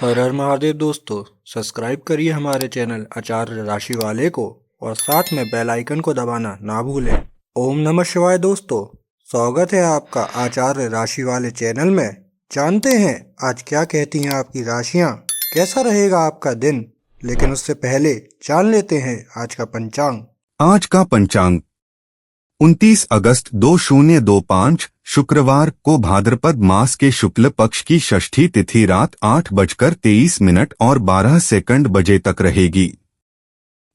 हर हर महादेव दोस्तों। सब्सक्राइब करिए हमारे चैनल आचार्य राशि वाले को और साथ में बेल आइकन को दबाना ना भूलें। ओम नमः शिवाय दोस्तों, स्वागत है आपका आचार्य राशि वाले चैनल में। जानते हैं आज क्या कहती हैं आपकी राशियां, कैसा रहेगा आपका दिन। लेकिन उससे पहले जान लेते हैं आज का पंचांग। आज का पंचांग 29 अगस्त 2025 शुक्रवार को भाद्रपद मास के शुक्ल पक्ष की षष्ठी तिथि रात 8:23 और 12 बजे तक रहेगी।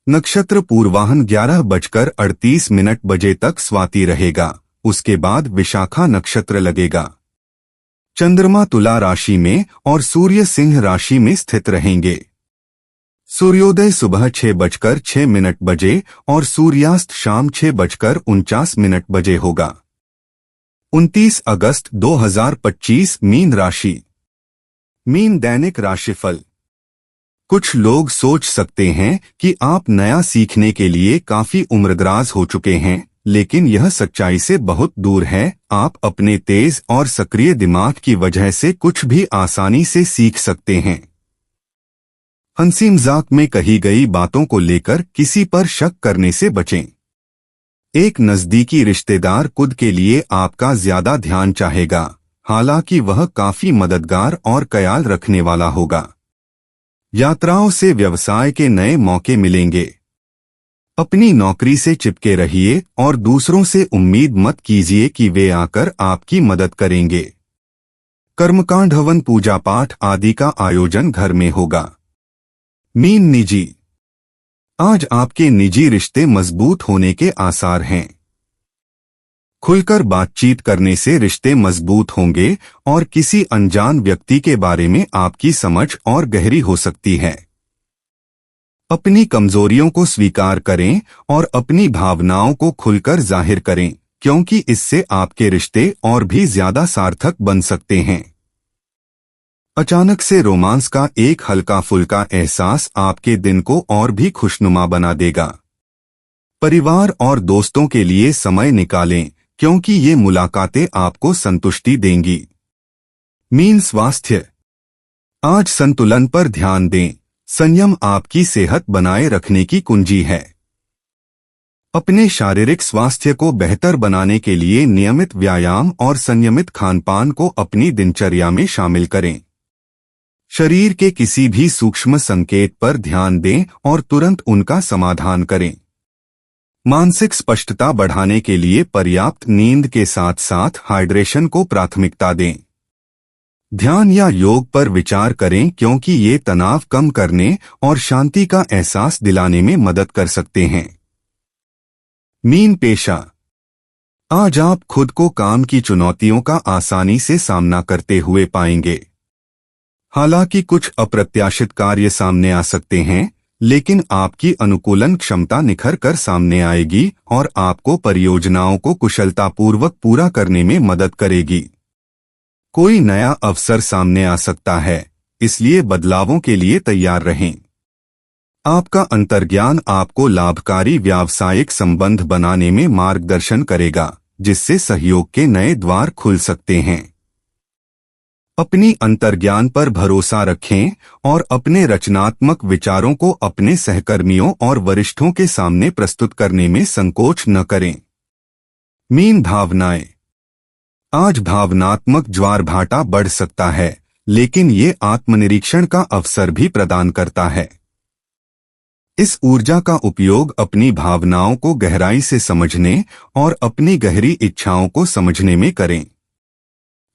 नक्षत्र पूर्वाहन 11:38 बजे तक स्वाति रहेगा। उसके बाद विशाखा नक्षत्र लगेगा। चंद्रमा तुला राशि में और सूर्य सिंह राशि में स्थित रहेंगे। सूर्योदय सुबह 6:06 बजे और सूर्यास्त शाम 6:49 बजे होगा। 29 अगस्त 2025 मीन राशि। मीन दैनिक राशिफल। कुछ लोग सोच सकते हैं कि आप नया सीखने के लिए काफी उम्रदराज हो चुके हैं, लेकिन यह सच्चाई से बहुत दूर है। आप अपने तेज और सक्रिय दिमाग की वजह से कुछ भी आसानी से सीख सकते हैं। हंसी मजाक में कही गई बातों को लेकर किसी पर शक करने से बचें। एक नजदीकी रिश्तेदार खुद के लिए आपका ज्यादा ध्यान चाहेगा, हालांकि वह काफी मददगार और ख्याल रखने वाला होगा। यात्राओं से व्यवसाय के नए मौके मिलेंगे। अपनी नौकरी से चिपके रहिए और दूसरों से उम्मीद मत कीजिए कि वे आकर आपकी मदद करेंगे। कर्मकांड, हवन, पूजा पाठ आदि का आयोजन घर में होगा। मीन निजी। आज आपके निजी रिश्ते मजबूत होने के आसार हैं। खुलकर बातचीत करने से रिश्ते मजबूत होंगे और किसी अनजान व्यक्ति के बारे में आपकी समझ और गहरी हो सकती है। अपनी कमजोरियों को स्वीकार करें और अपनी भावनाओं को खुलकर जाहिर करें, क्योंकि इससे आपके रिश्ते और भी ज्यादा सार्थक बन सकते हैं। अचानक से रोमांस का एक हल्का फुल्का एहसास आपके दिन को और भी खुशनुमा बना देगा। परिवार और दोस्तों के लिए समय निकालें, क्योंकि ये मुलाकातें आपको संतुष्टि देंगी। मीन स्वास्थ्य। आज संतुलन पर ध्यान दें। संयम आपकी सेहत बनाए रखने की कुंजी है। अपने शारीरिक स्वास्थ्य को बेहतर बनाने के लिए नियमित व्यायाम और संयमित खानपान को अपनी दिनचर्या में शामिल करें। शरीर के किसी भी सूक्ष्म संकेत पर ध्यान दें और तुरंत उनका समाधान करें। मानसिक स्पष्टता बढ़ाने के लिए पर्याप्त नींद के साथ साथ हाइड्रेशन को प्राथमिकता दें। ध्यान या योग पर विचार करें, क्योंकि ये तनाव कम करने और शांति का एहसास दिलाने में मदद कर सकते हैं। मीन पेशा। आज आप खुद को काम की चुनौतियों का आसानी से सामना करते हुए पाएंगे। हालांकि कुछ अप्रत्याशित कार्य सामने आ सकते हैं, लेकिन आपकी अनुकूलन क्षमता निखर कर सामने आएगी और आपको परियोजनाओं को कुशलतापूर्वक पूरा करने में मदद करेगी। कोई नया अवसर सामने आ सकता है, इसलिए बदलावों के लिए तैयार रहें। आपका अंतर्ज्ञान आपको लाभकारी व्यावसायिक संबंध बनाने में मार्गदर्शन करेगा, जिससे सहयोग के नए द्वार खुल सकते हैं। अपनी अंतर्ज्ञान पर भरोसा रखें और अपने रचनात्मक विचारों को अपने सहकर्मियों और वरिष्ठों के सामने प्रस्तुत करने में संकोच न करें। मीन भावनाएं। आज भावनात्मक ज्वार भाटा बढ़ सकता है, लेकिन ये आत्मनिरीक्षण का अवसर भी प्रदान करता है। इस ऊर्जा का उपयोग अपनी भावनाओं को गहराई से समझने और अपनी गहरी इच्छाओं को समझने में करें।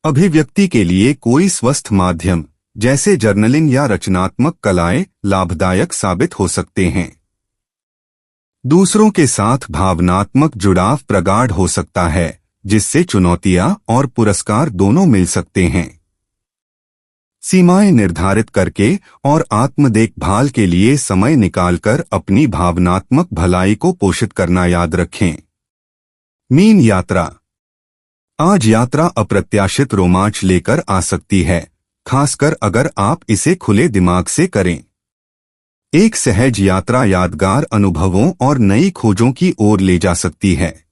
अभिव्यक्ति के लिए कोई स्वस्थ माध्यम जैसे जर्नलिंग या रचनात्मक कलाएं लाभदायक साबित हो सकते हैं। दूसरों के साथ भावनात्मक जुड़ाव प्रगाढ़ हो सकता है, जिससे चुनौतियां और पुरस्कार दोनों मिल सकते हैं। सीमाएं निर्धारित करके और आत्म देखभाल के लिए समय निकालकर अपनी भावनात्मक भलाई को पोषित करना याद रखें। मीन यात्रा। आज यात्रा अप्रत्याशित रोमांच लेकर आ सकती है, खासकर अगर आप इसे खुले दिमाग से करें। एक सहज यात्रा यादगार अनुभवों और नई खोजों की ओर ले जा सकती है।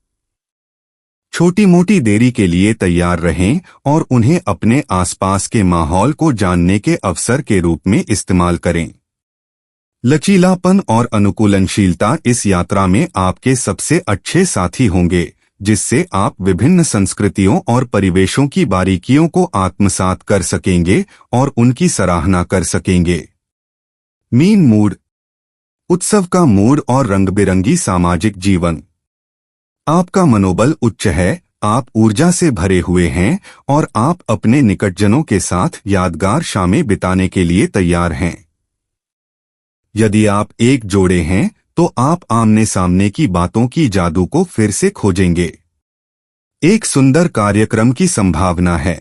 छोटी मोटी देरी के लिए तैयार रहें और उन्हें अपने आसपास के माहौल को जानने के अवसर के रूप में इस्तेमाल करें। लचीलापन और अनुकूलनशीलता इस यात्रा में आपके सबसे अच्छे साथी होंगे, जिससे आप विभिन्न संस्कृतियों और परिवेशों की बारीकियों को आत्मसात कर सकेंगे और उनकी सराहना कर सकेंगे। मीन मूड, उत्सव का मूड और रंगबिरंगी सामाजिक जीवन। आपका मनोबल उच्च है, आप ऊर्जा से भरे हुए हैं और आप अपने निकटजनों के साथ यादगार शामें बिताने के लिए तैयार हैं। यदि आप एक जोड़े हैं तो आप आमने सामने की बातों की जादू को फिर से खोजेंगे। एक सुंदर कार्यक्रम की संभावना है।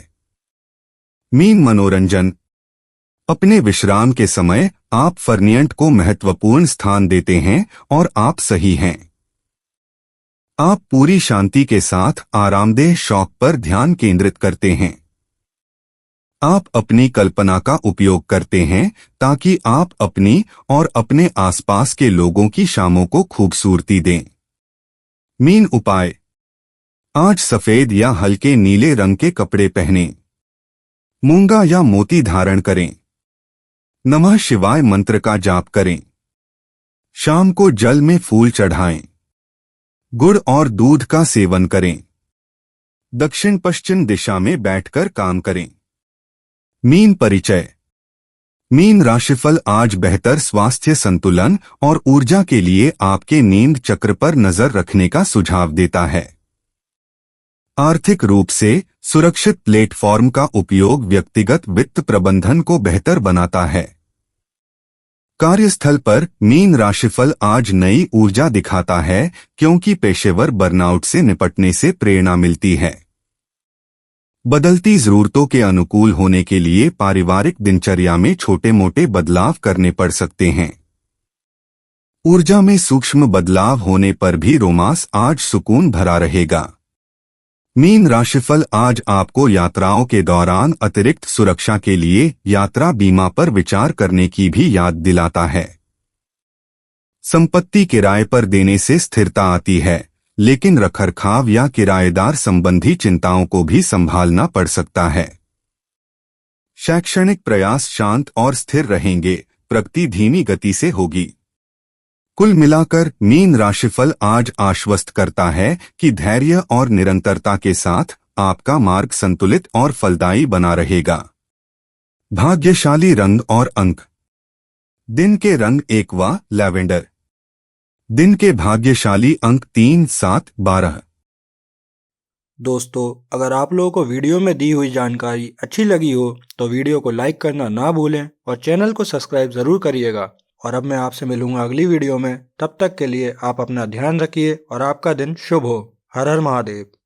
मीन मनोरंजन, अपने विश्राम के समय आप फर्नियंट को महत्वपूर्ण स्थान देते हैं और आप सही हैं। आप पूरी शांति के साथ आरामदेह शौक पर ध्यान केंद्रित करते हैं। आप अपनी कल्पना का उपयोग करते हैं ताकि आप अपनी और अपने आसपास के लोगों की शामों को खूबसूरती दें। मीन उपाय, आज सफेद या हल्के नीले रंग के कपड़े पहनें। मूंगा या मोती धारण करें। नमः शिवाय मंत्र का जाप करें। शाम को जल में फूल चढ़ाएं। गुड़ और दूध का सेवन करें। दक्षिण पश्चिम दिशा में बैठकर काम करें। मीन परिचय, मीन राशिफल आज बेहतर स्वास्थ्य संतुलन और ऊर्जा के लिए आपके नींद चक्र पर नजर रखने का सुझाव देता है। आर्थिक रूप से सुरक्षित प्लेटफॉर्म का उपयोग व्यक्तिगत वित्त प्रबंधन को बेहतर बनाता है। कार्यस्थल पर मीन राशिफल आज नई ऊर्जा दिखाता है क्योंकि पेशेवर बर्नआउट से निपटने से प्रेरणा मिलती है। बदलती जरूरतों के अनुकूल होने के लिए पारिवारिक दिनचर्या में छोटे मोटे बदलाव करने पड़ सकते हैं। ऊर्जा में सूक्ष्म बदलाव होने पर भी रोमांस आज सुकून भरा रहेगा। मीन राशिफल आज आपको यात्राओं के दौरान अतिरिक्त सुरक्षा के लिए यात्रा बीमा पर विचार करने की भी याद दिलाता है। संपत्ति किराए पर देने से स्थिरता आती है, लेकिन रखरखाव या किराएदार संबंधी चिंताओं को भी संभालना पड़ सकता है। शैक्षणिक प्रयास शांत और स्थिर रहेंगे, प्रगति धीमी गति से होगी। कुल मिलाकर मीन राशिफल आज आश्वस्त करता है कि धैर्य और निरंतरता के साथ आपका मार्ग संतुलित और फलदायी बना रहेगा। भाग्यशाली रंग और अंक, दिन के रंग एक्वा लैवेंडर। दिन के भाग्यशाली अंक 3, 7, 12। दोस्तों, अगर आप लोगों को वीडियो में दी हुई जानकारी अच्छी लगी हो तो वीडियो को लाइक करना ना भूलें और चैनल को सब्सक्राइब ज़रूर करिएगा। और अब मैं आपसे मिलूंगा अगली वीडियो में। तब तक के लिए आप अपना ध्यान रखिए और आपका दिन शुभ हो। हर हर महादेव।